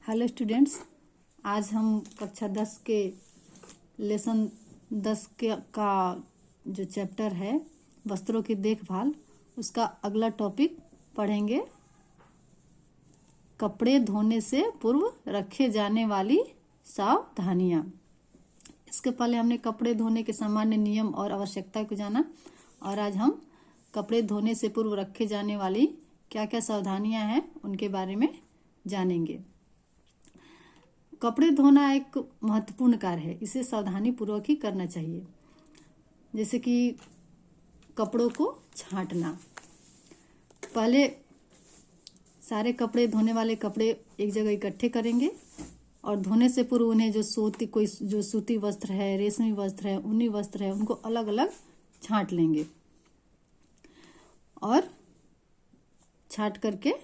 Hello students, आज हम कक्षा 10 के लेसन 10 का जो चैप्टर है वस्त्रों की देखभाल, उसका अगला टॉपिक पढ़ेंगे। कपड़े धोने से पूर्व रखे जाने वाली सावधानियां। इसके पहले हमने कपड़े धोने के सामान्य नियम और आवश्यकता को जाना, और आज हम कपड़े धोने से पूर्व रखे जाने वाली क्या क्या सावधानियां हैं उनके बारे में जानेंगे। कपड़े धोना एक महत्वपूर्ण कार्य है, इसे सावधानी पूर्वक ही करना चाहिए। जैसे कि कपड़ों को छांटना। पहले सारे कपड़े, धोने वाले कपड़े एक जगह इकट्ठे करेंगे और धोने से पूर्व उन्हें जो सूती वस्त्र है, रेशमी वस्त्र है, ऊनी वस्त्र है, उनको अलग अलग छांट लेंगे और छांट करके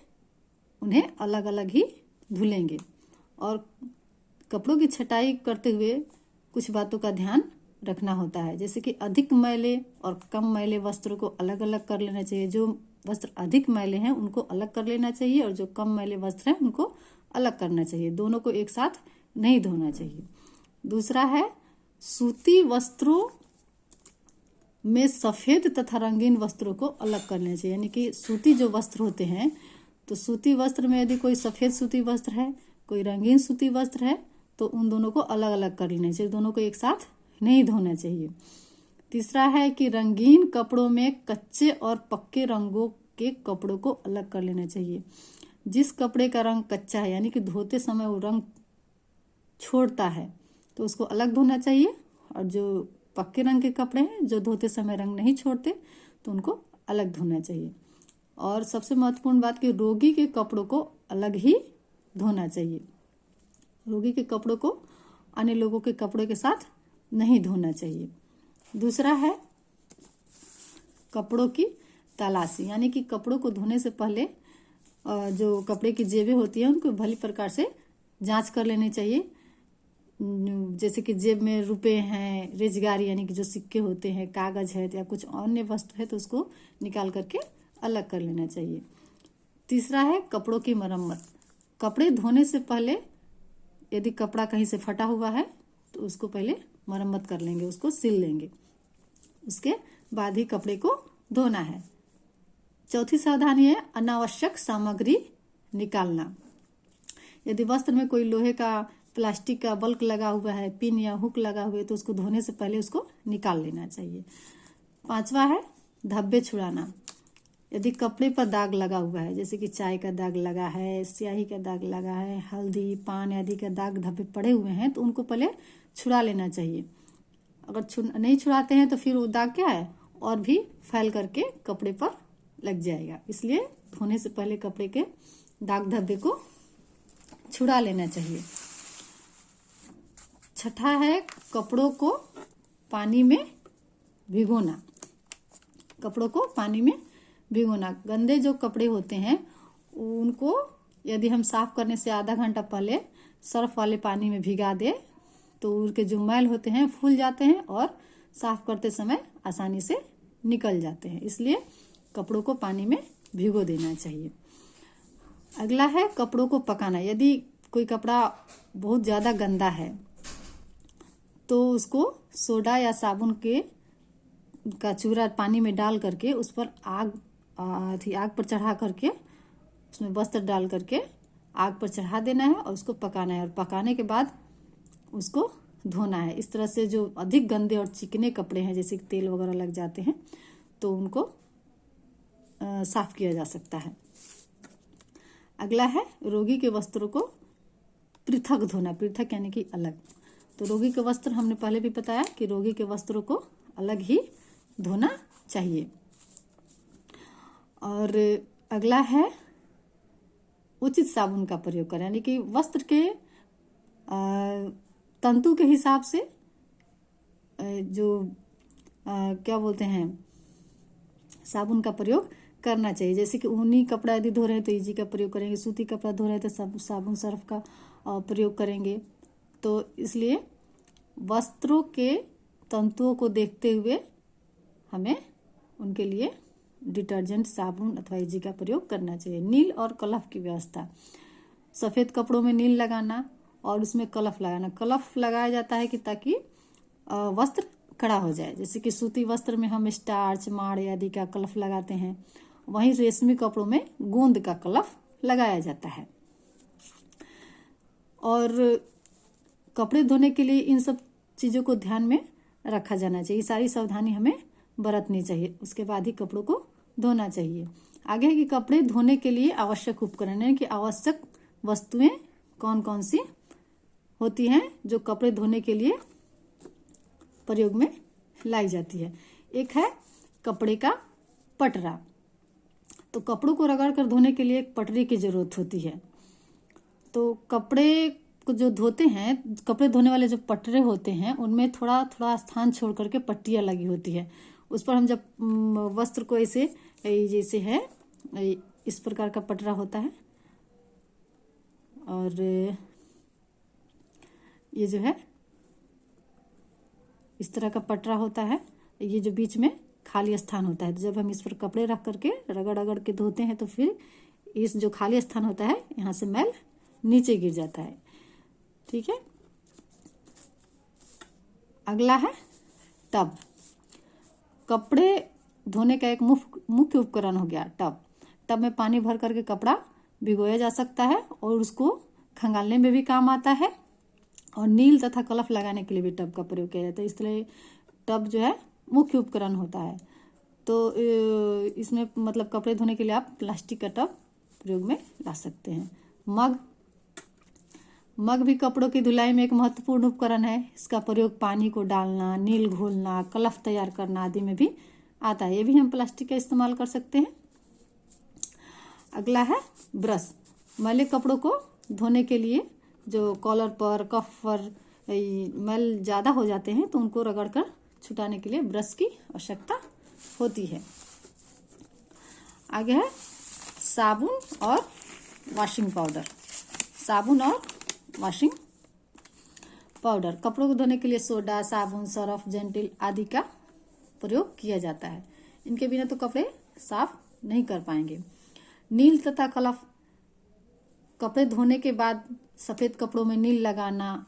उन्हें अलग अलग ही धुलेंगे। और कपड़ों की छटाई करते हुए कुछ बातों का ध्यान रखना होता है, जैसे कि अधिक मैले और कम मैले वस्त्रों को अलग अलग कर लेना चाहिए। जो वस्त्र अधिक मैले हैं उनको अलग कर लेना चाहिए और जो कम मैले वस्त्र हैं उनको अलग करना चाहिए। दोनों को एक साथ नहीं धोना चाहिए। दूसरा है, सूती वस्त्रों में सफेद तथा रंगीन वस्त्रों को अलग कर लेना चाहिए। यानी कि सूती जो वस्त्र होते हैं, तो सूती वस्त्र में यदि कोई सफेद सूती वस्त्र है, कोई रंगीन सूती वस्त्र है, तो उन दोनों को अलग अलग कर लेना चाहिए। दोनों को एक साथ नहीं धोना चाहिए। तीसरा है कि रंगीन कपड़ों में कच्चे और पक्के रंगों के कपड़ों को अलग कर लेना चाहिए। जिस कपड़े का रंग कच्चा है, यानी कि धोते समय वो रंग छोड़ता है, तो उसको अलग धोना चाहिए। और जो पक्के रंग के कपड़े हैं, जो धोते समय रंग नहीं छोड़ते, तो उनको अलग धोना चाहिए। और सबसे महत्वपूर्ण बात कि रोगी के कपड़ों को अलग ही धोना चाहिए। रोगी के कपड़ों को अन्य लोगों के कपड़ों के साथ नहीं धोना चाहिए। दूसरा है कपड़ों की तलाशी। यानी कि कपड़ों को धोने से पहले जो कपड़े की जेबें होती हैं उनको भली प्रकार से जांच कर लेनी चाहिए। जैसे कि जेब में रुपए हैं, रेजगारी यानी कि जो सिक्के होते हैं, कागज है या कुछ अन्य वस्तु है, तो उसको निकाल करके अलग कर लेना चाहिए। तीसरा है कपड़ों की मरम्मत। कपड़े धोने से पहले यदि कपड़ा कहीं से फटा हुआ है तो उसको पहले मरम्मत कर लेंगे, उसको सिल लेंगे, उसके बाद ही कपड़े को धोना है। चौथी सावधानी है अनावश्यक सामग्री निकालना। यदि वस्त्र में कोई लोहे का, प्लास्टिक का बल्क लगा हुआ है, पिन या हुक लगा हुआ है, तो उसको धोने से पहले उसको निकाल लेना चाहिए। पांचवा है धब्बे छुड़ाना। यदि कपड़े पर दाग लगा हुआ है, जैसे कि चाय का दाग लगा है, स्याही का दाग लगा है, हल्दी, पान आदि का दाग धब्बे पड़े हुए हैं, तो उनको पहले छुड़ा लेना चाहिए। अगर नहीं छुड़ाते हैं तो फिर वो दाग क्या है, और भी फैल करके कपड़े पर लग जाएगा। इसलिए धोने से पहले कपड़े के दाग धब्बे को छुड़ा लेना चाहिए। छठा है कपड़ों को पानी में भिगोना। कपड़ों को पानी में भिगोना। गंदे जो कपड़े होते हैं उनको यदि हम साफ करने से आधा घंटा पहले सर्फ वाले पानी में भिगा दे, तो उनके जो मैल होते हैं फूल जाते हैं और साफ करते समय आसानी से निकल जाते हैं। इसलिए कपड़ों को पानी में भिगो देना चाहिए। अगला है कपड़ों को पकाना। यदि कोई कपड़ा बहुत ज़्यादा गंदा है तो उसको सोडा या साबुन का चूरा पानी में डाल करके उस पर आग पर चढ़ा करके उसमें वस्त्र डाल करके आग पर चढ़ा देना है और उसको पकाना है। और पकाने के बाद उसको धोना है। इस तरह से जो अधिक गंदे और चिकने कपड़े हैं, जैसे तेल वगैरह लग जाते हैं, तो उनको साफ किया जा सकता है। अगला है रोगी के वस्त्रों को पृथक धोना। पृथक यानी कि अलग। तो रोगी के वस्त्र हमने पहले भी बताया कि रोगी के वस्त्रों को अलग ही धोना चाहिए। और अगला है उचित साबुन का प्रयोग करें। यानी कि वस्त्र के तंतु के हिसाब से क्या बोलते हैं, साबुन का प्रयोग करना चाहिए। जैसे कि ऊनी कपड़ा यदि धो रहे हैं तो ईजी का प्रयोग करेंगे, सूती कपड़ा धो रहे हैं तो साबुन सर्फ का प्रयोग करेंगे। तो इसलिए वस्त्रों के तंतुओं को देखते हुए हमें उनके लिए डिटर्जेंट, साबुन अथवा ईजी का प्रयोग करना चाहिए। नील और कलफ की व्यवस्था। सफ़ेद कपड़ों में नील लगाना और उसमें कलफ लगाना। कलफ लगाया जाता है कि ताकि वस्त्र कड़ा हो जाए। जैसे कि सूती वस्त्र में हम स्टार्च, माड़ आदि का कलफ लगाते हैं, वहीं रेशमी कपड़ों में गोंद का कलफ लगाया जाता है। और कपड़े धोने के लिए इन सब चीज़ों को ध्यान में रखा जाना चाहिए। सारी सावधानी हमें बरतनी चाहिए, उसके बाद ही कपड़ों को धोना चाहिए। आगे है कि कपड़े धोने के लिए आवश्यक उपकरण, यानी कि आवश्यक वस्तुएं कौन कौन सी होती हैं जो कपड़े धोने के लिए प्रयोग में लाई जाती है। एक है कपड़े का पटरा। तो कपड़ों को रगड़ कर धोने के लिए एक पटरी की जरूरत होती है। तो कपड़े को जो धोते हैं, कपड़े धोने वाले जो पटरे होते हैं उनमें थोड़ा थोड़ा स्थान छोड़ करके पट्टियाँ लगी होती है। उस पर हम जब वस्त्र को ऐसे, जैसे है इस प्रकार का पटरा होता है, और ये जो है इस तरह का पटरा होता है, ये जो बीच में खाली स्थान होता है। तो जब हम इस पर कपड़े रख करके रगड़ रगड़ के धोते हैं तो फिर इस जो खाली स्थान होता है यहाँ से मैल नीचे गिर जाता है। ठीक है। अगला है टब। कपड़े धोने का एक मुख्य उपकरण हो गया टब। टब में पानी भर करके कपड़ा भिगोया जा सकता है और उसको खंगालने में भी काम आता है, और नील तथा कलफ लगाने के लिए भी टब का प्रयोग किया जाता है। इसलिए टब जो है मुख्य उपकरण होता है। तो इसमें मतलब कपड़े धोने के लिए आप प्लास्टिक का टब प्रयोग में ला सकते हैं। मग भी कपड़ों की धुलाई में एक महत्वपूर्ण उपकरण है। इसका प्रयोग पानी को डालना, नील घोलना, कलफ तैयार करना आदि में भी आता है। ये भी हम प्लास्टिक का इस्तेमाल कर सकते हैं। अगला है ब्रश। मैले कपड़ों को धोने के लिए जो कॉलर पर, कफ पर मैल ज़्यादा हो जाते हैं तो उनको रगड़कर छुटाने के लिए ब्रश की आवश्यकता होती है। आगे है साबुन और वॉशिंग पाउडर। साबुन और वॉशिंग पाउडर। कपड़ों को धोने के लिए सोडा, साबुन, सर्फ, जेंटिल आदि का प्रयोग किया जाता है। इनके बिना तो कपड़े साफ नहीं कर पाएंगे। नील तथा कलफ। कपड़े धोने के बाद सफ़ेद कपड़ों में नील लगाना,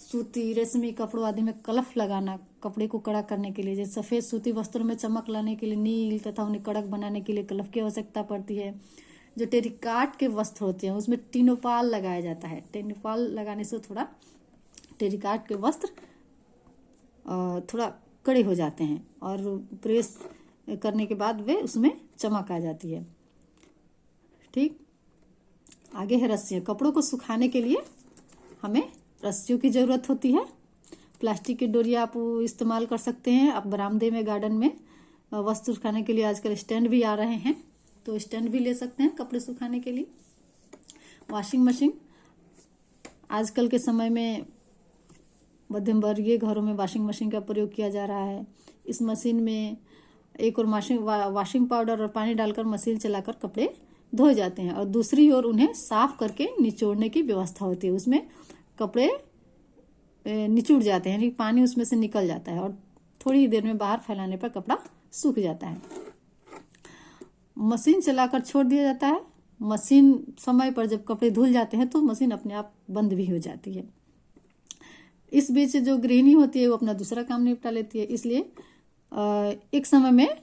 सूती, रेशमी कपड़ों आदि में कलफ लगाना कपड़े को कड़ा करने के लिए। जैसे सफ़ेद सूती वस्त्रों में चमक लाने के लिए नील तथा उन्हें कड़क बनाने के लिए कलफ की आवश्यकता पड़ती है। जो टेरिकॉट के वस्त्र होते हैं उसमें टिनोपाल लगाया जाता है। टिनोपाल लगाने से थोड़ा टेरिकॉट के वस्त्र थोड़ा कड़े हो जाते हैं और प्रेस करने के बाद वे उसमें चमक आ जाती है। ठीक। आगे है रस्सियाँ। कपड़ों को सुखाने के लिए हमें रस्सियों की ज़रूरत होती है। प्लास्टिक की डोरी आप इस्तेमाल कर सकते हैं। आप बरामदे में, गार्डन में वस्त्र सुखाने के लिए आजकल स्टैंड भी आ रहे हैं, तो स्टैंड भी ले सकते हैं कपड़े सुखाने के लिए। Washing machine. आजकल के समय में मध्यम वर्गीय घरों में वॉशिंग मशीन का प्रयोग किया जा रहा है। इस मशीन में एक और वॉशिंग पाउडर और पानी डालकर मशीन चलाकर कपड़े धोए जाते हैं और दूसरी ओर उन्हें साफ करके निचोड़ने की व्यवस्था होती है। उसमें कपड़े निचुड़ जाते हैं, यानी पानी उसमें से निकल जाता है और थोड़ी देर में बाहर फैलाने पर कपड़ा सूख जाता है। मशीन चलाकर छोड़ दिया जाता है। मशीन समय पर जब कपड़े धुल जाते हैं तो मशीन अपने आप बंद भी हो जाती है। इस बीच जो गृहिणी होती है वो अपना दूसरा काम निपटा लेती है। इसलिए एक समय में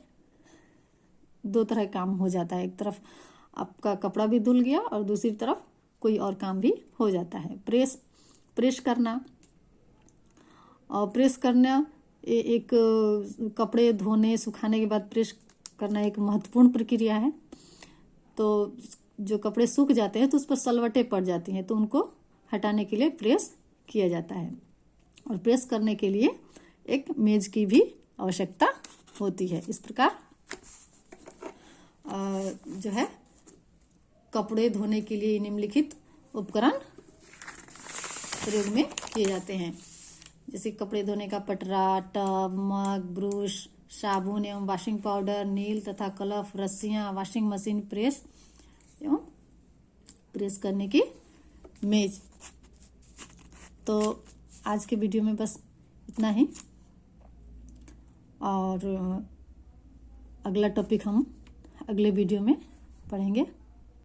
दो तरह का काम हो जाता है। एक तरफ आपका कपड़ा भी धुल गया और दूसरी तरफ कोई और काम भी हो जाता है। प्रेस करना। और प्रेस करना एक कपड़े धोने सुखाने के बाद प्रेस करना एक महत्वपूर्ण प्रक्रिया है। तो जो कपड़े सूख जाते हैं तो उस पर सलवटें पड़ जाती हैं, तो उनको हटाने के लिए प्रेस किया जाता है। और प्रेस करने के लिए एक मेज की भी आवश्यकता होती है। इस प्रकार जो है कपड़े धोने के लिए निम्नलिखित उपकरण प्रयोग में किए जाते हैं। जैसे कपड़े धोने का पटरा, टब, मग, ब्रश, साबुन एवं वॉशिंग पाउडर, नील तथा कलफ, रस्सियाँ, वॉशिंग मशीन, प्रेस एवं प्रेस करने की मेज। तो आज के वीडियो में बस इतना ही, और अगला टॉपिक हम अगले वीडियो में पढ़ेंगे।